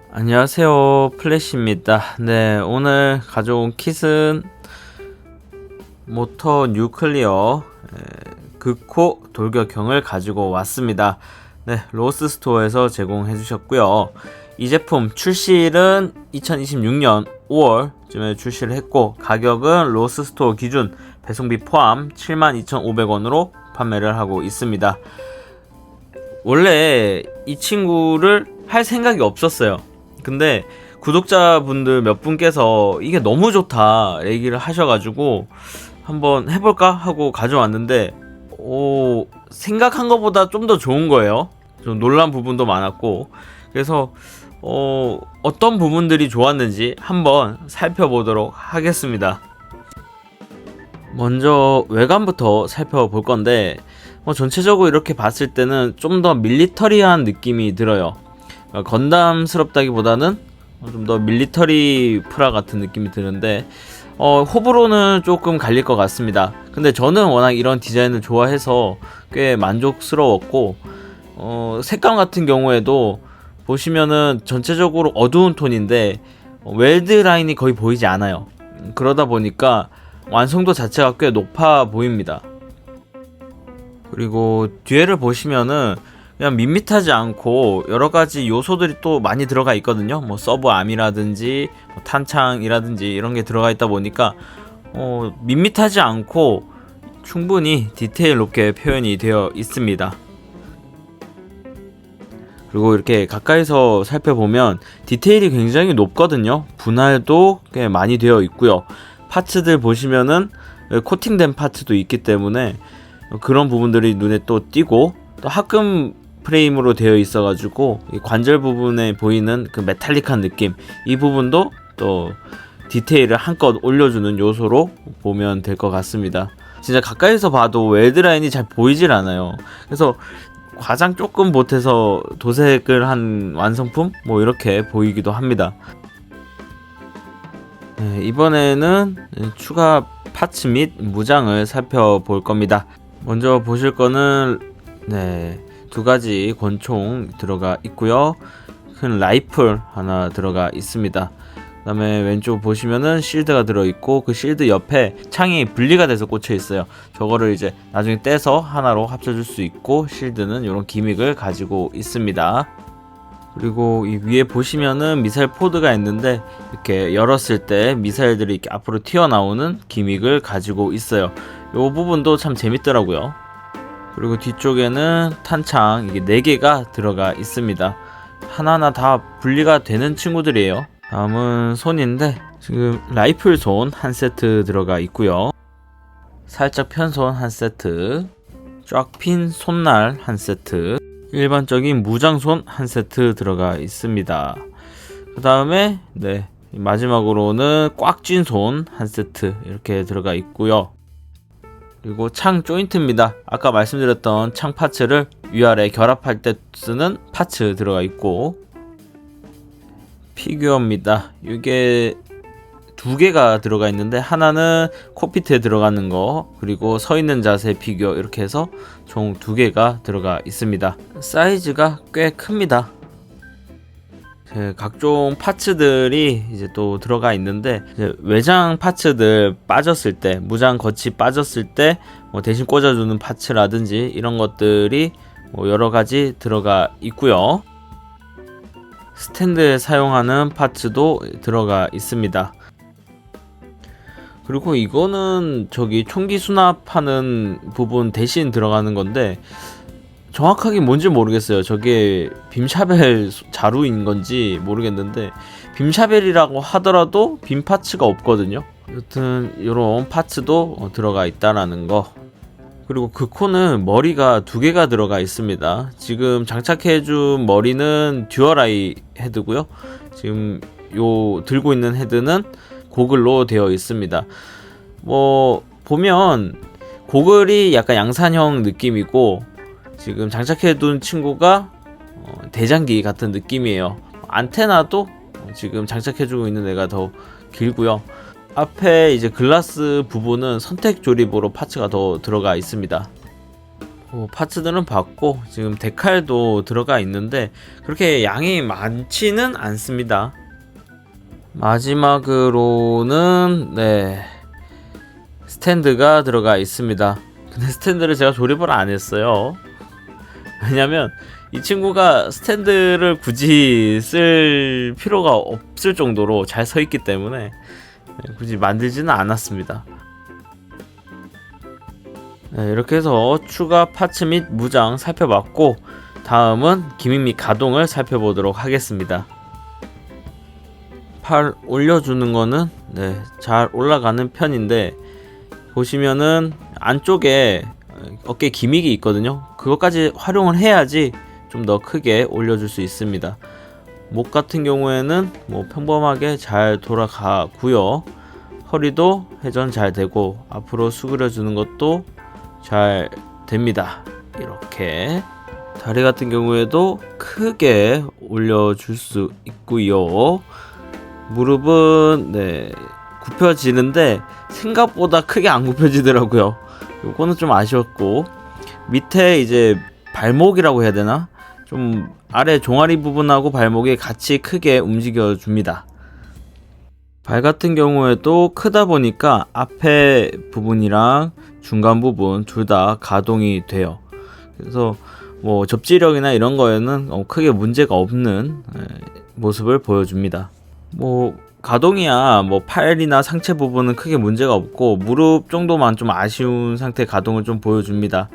안녕하세요, 플래시입니다. 네, 오늘 가져온 킷은 모터 뉴클리어 극호 돌격형을 가지고 왔습니다. 네, 로스 스토어에서 제공해 주셨고요. 이 제품 출시일은 2026년 5월쯤에 출시를 했고, 가격은 로스 스토어 기준 배송비 포함 72,500원으로 판매를 하고 있습니다. 원래 이 친구를 할 생각이 없었어요. 근데 구독자분들 몇 분께서 이게 너무 좋다 얘기를 하셔가지고 한번 해볼까 하고 가져왔는데, 생각한 것보다 좀 더 좋은 거예요. 좀 놀란 부분도 많았고, 그래서 어떤 부분들이 좋았는지 한번 살펴보도록 하겠습니다. 먼저 외관부터 살펴볼 건데, 전체적으로 이렇게 봤을 때는 좀 더 밀리터리한 느낌이 들어요. 건담스럽다기보다는 좀 더 밀리터리 프라 같은 느낌이 드는데, 호불호는 조금 갈릴 것 같습니다. 근데 저는 워낙 이런 디자인을 좋아해서 꽤 만족스러웠고, 색감 같은 경우에도 보시면은 전체적으로 어두운 톤인데 웰드 라인이 거의 보이지 않아요. 그러다 보니까 완성도 자체가 꽤 높아 보입니다. 그리고 뒤에를 보시면은 그냥 밋밋하지 않고 여러가지 요소들이 또 많이 들어가 있거든요. 뭐 서브암이라든지 탄창이라든지 이런 게 들어가 있다 보니까 밋밋하지 않고 충분히 디테일 높게 표현이 되어 있습니다. 그리고 이렇게 가까이서 살펴보면 디테일이 굉장히 높거든요. 분할도 꽤 많이 되어 있고요. 파츠들 보시면은 코팅된 파츠도 있기 때문에 그런 부분들이 눈에 또 띄고, 또 합금 프레임으로 되어 있어가지고 관절 부분에 보이는 그 메탈릭한 느낌, 이 부분도 또 디테일을 한껏 올려주는 요소로 보면 될 것 같습니다. 진짜 가까이서 봐도 웰드라인이 잘 보이질 않아요. 그래서 과장 조금 보태서 도색을 한 완성품? 뭐 이렇게 보이기도 합니다. 네, 이번에는 추가 파츠 및 무장을 살펴볼 겁니다. 먼저 보실 거는 두 가지 권총 들어가 있고요. 큰 라이플 하나 들어가 있습니다. 그 다음에 왼쪽 보시면은 실드가 들어있고, 그 실드 옆에 창이 분리가 돼서 꽂혀 있어요. 저거를 이제 나중에 떼서 하나로 합쳐줄 수 있고, 실드는 이런 기믹을 가지고 있습니다. 그리고 이 위에 보시면은 미사일 포드가 있는데, 이렇게 열었을 때 미사일들이 이렇게 앞으로 튀어나오는 기믹을 가지고 있어요. 이 부분도 참 재밌더라고요. 그리고 뒤쪽에는 탄창 이게 4개가 들어가 있습니다. 하나하나 다 분리가 되는 친구들이에요. 다음은 손인데, 지금 라이플 손 한 세트 들어가 있고요. 살짝 편 손 한 세트, 쫙 핀 손날 한 세트, 일반적인 무장손 한 세트 들어가 있습니다. 그 다음에 마지막으로는 꽉 쥔 손 한 세트 이렇게 들어가 있고요. 그리고 창 조인트입니다. 아까 말씀드렸던 창 파츠를 위아래 결합할 때 쓰는 파츠 들어가 있고, 피규어입니다. 이게 2개가 들어가 있는데, 하나는 콕피트에 들어가는 거, 그리고 서 있는 자세 피규어, 이렇게 해서 총 2개가 들어가 있습니다. 사이즈가 꽤 큽니다. 각종 파츠들이 이제 또 들어가 있는데, 이제 외장 파츠들 빠졌을 때, 무장 겉이 빠졌을 때 대신 꽂아주는 파츠라든지 이런 것들이 여러 가지 들어가 있고요. 스탠드에 사용하는 파츠도 들어가 있습니다. 그리고 이거는 총기 수납하는 부분 대신 들어가는 건데, 정확하게 뭔지 모르겠어요. 저게 빔샤벨 자루인 건지 모르겠는데, 빔샤벨이라고 하더라도 빔 파츠가 없거든요. 여튼 이런 파츠도 들어가 있다라는 거. 그리고 그 코는 머리가 2개가 들어가 있습니다. 지금 장착해준 머리는 듀얼아이 헤드고요. 지금 들고 있는 헤드는 고글로 되어 있습니다. 보면 고글이 약간 양산형 느낌이고, 지금 장착해둔 친구가 대장기 같은 느낌이에요. 안테나도 지금 장착해주고 있는 애가 더 길고요. 앞에 이제 글라스 부분은 선택 조립으로 파츠가 더 들어가 있습니다. 뭐 파츠들은 봤고 지금 데칼도 들어가 있는데 그렇게 양이 많지는 않습니다. 마지막으로는 스탠드가 들어가 있습니다. 근데 스탠드를 제가 조립을 안 했어요. 왜냐면 이 친구가 스탠드를 굳이 쓸 필요가 없을 정도로 잘 서 있기 때문에 굳이 만들지는 않았습니다. 이렇게 해서 추가 파츠 및 무장 살펴봤고 다음은 기믹 및 가동을 살펴보도록 하겠습니다. 팔 올려주는 거는 잘 올라가는 편인데 보시면은 안쪽에 어깨 기믹이 있거든요. 그것까지 활용을 해야지 좀 더 크게 올려줄 수 있습니다. 목 같은 경우에는 뭐 평범하게 잘 돌아가고요. 허리도 회전 잘 되고 앞으로 수그려 주는 것도 잘 됩니다. 이렇게 다리 같은 경우에도 크게 올려줄 수 있고요. 무릎은 굽혀지는데 생각보다 크게 안 굽혀지더라고요. 요거는 좀 아쉬웠고 밑에 이제 발목이라고 해야 되나? 좀 아래 종아리 부분하고 발목이 같이 크게 움직여 줍니다. 발 같은 경우에도 크다 보니까 앞에 부분이랑 중간 부분 둘 다 가동이 돼요. 그래서 뭐 접지력이나 이런 거에는 크게 문제가 없는 모습을 보여줍니다. 뭐 가동이야 뭐 팔이나 상체 부분은 크게 문제가 없고 무릎 정도만 좀 아쉬운 상태 가동을 좀 보여줍니다.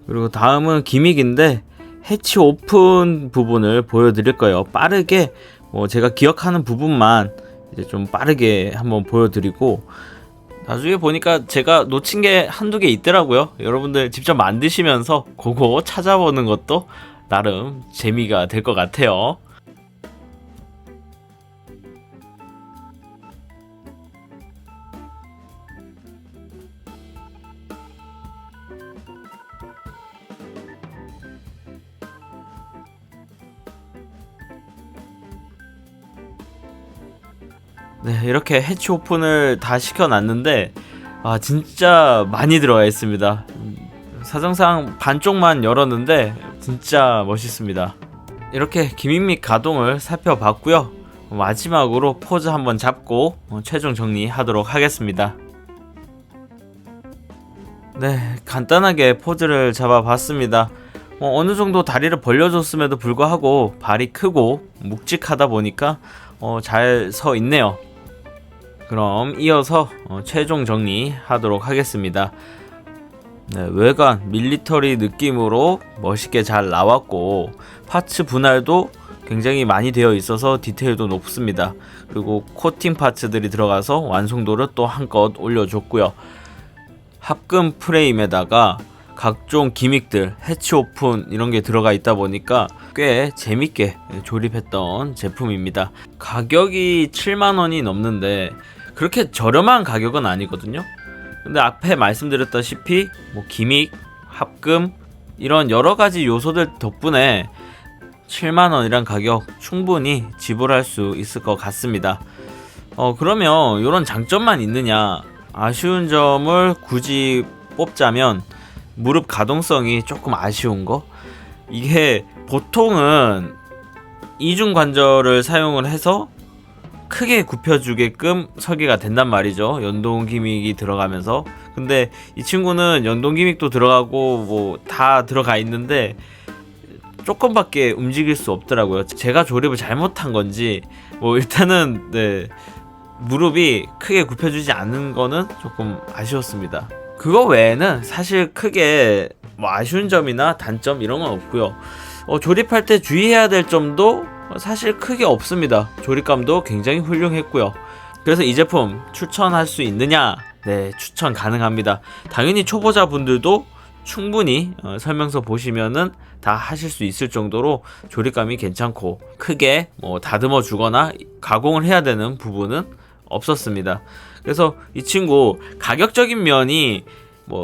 그리고 다음은 기믹인데 해치 오픈 부분을 보여드릴 거예요. 빠르게 제가 기억하는 부분만 이제 좀 빠르게 한번 보여드리고 나중에 보니까 제가 놓친 게 한두 개 있더라고요. 여러분들 직접 만드시면서 그거 찾아보는 것도 나름 재미가 될 것 같아요. 이렇게 해치 오픈을 다 시켜놨는데 진짜 많이 들어가 있습니다. 사정상 반쪽만 열었는데 진짜 멋있습니다. 이렇게 기믹 및 가동을 살펴봤고요. 마지막으로 포즈 한번 잡고 최종 정리하도록 하겠습니다. 간단하게 포즈를 잡아봤습니다. 어느 정도 다리를 벌려줬음에도 불구하고 발이 크고 묵직하다 보니까 잘 서 있네요. 그럼 이어서 최종 정리하도록 하겠습니다. 외관 밀리터리 느낌으로 멋있게 잘 나왔고 파츠 분할도 굉장히 많이 되어 있어서 디테일도 높습니다. 그리고 코팅 파츠들이 들어가서 완성도를 또 한껏 올려줬고요. 합금 프레임에다가 각종 기믹들, 해치 오픈 이런 게 들어가 있다 보니까 꽤 재밌게 조립했던 제품입니다. 가격이 7만원이 넘는데 그렇게 저렴한 가격은 아니거든요. 근데 앞에 말씀드렸다시피 기믹, 합금 이런 여러가지 요소들 덕분에 7만원이란 가격 충분히 지불할 수 있을 것 같습니다. 그러면 이런 장점만 있느냐? 아쉬운 점을 굳이 뽑자면 무릎 가동성이 조금 아쉬운 거? 이게 보통은 이중 관절을 사용을 해서 크게 굽혀주게끔 설계가 된단 말이죠. 연동 기믹이 들어가면서. 근데 이 친구는 연동 기믹도 들어가고 다 들어가 있는데 조금밖에 움직일 수 없더라고요. 제가 조립을 잘못한 건지 일단은 무릎이 크게 굽혀주지 않는 거는 조금 아쉬웠습니다. 그거 외에는 사실 크게 아쉬운 점이나 단점 이런 건 없고요. 조립할 때 주의해야 될 점도 사실 크게 없습니다. 조립감도 굉장히 훌륭했고요. 그래서 이 제품 추천할 수 있느냐? 추천 가능합니다. 당연히 초보자분들도 충분히 설명서 보시면은 다 하실 수 있을 정도로 조립감이 괜찮고 크게 다듬어 주거나 가공을 해야 되는 부분은 없었습니다. 그래서 이 친구 가격적인 면이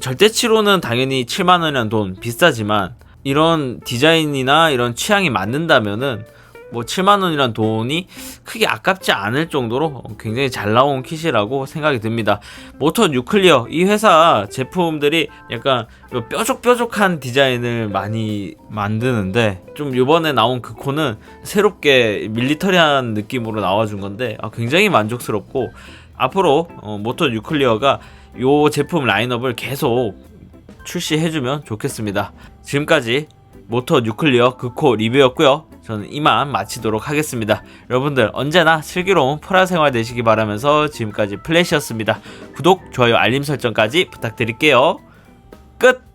절대치로는 당연히 7만원이라는 돈 비싸지만 이런 디자인이나 이런 취향이 맞는다면은 뭐 7만원이란 돈이 크게 아깝지 않을 정도로 굉장히 잘 나온 킷이라고 생각이 듭니다. 모터 뉴클리어 이 회사 제품들이 약간 뾰족뾰족한 디자인을 많이 만드는데 좀 요번에 나온 그 코는 새롭게 밀리터리한 느낌으로 나와준 건데 굉장히 만족스럽고 앞으로 모터 뉴클리어가 요 제품 라인업을 계속 출시해주면 좋겠습니다. 지금까지 모터 뉴클리어 그코 리뷰였고요. 저는 이만 마치도록 하겠습니다. 여러분들 언제나 슬기로운 프라 생활 되시기 바라면서 지금까지 플래시였습니다. 구독, 좋아요, 알림 설정까지 부탁드릴게요. 끝!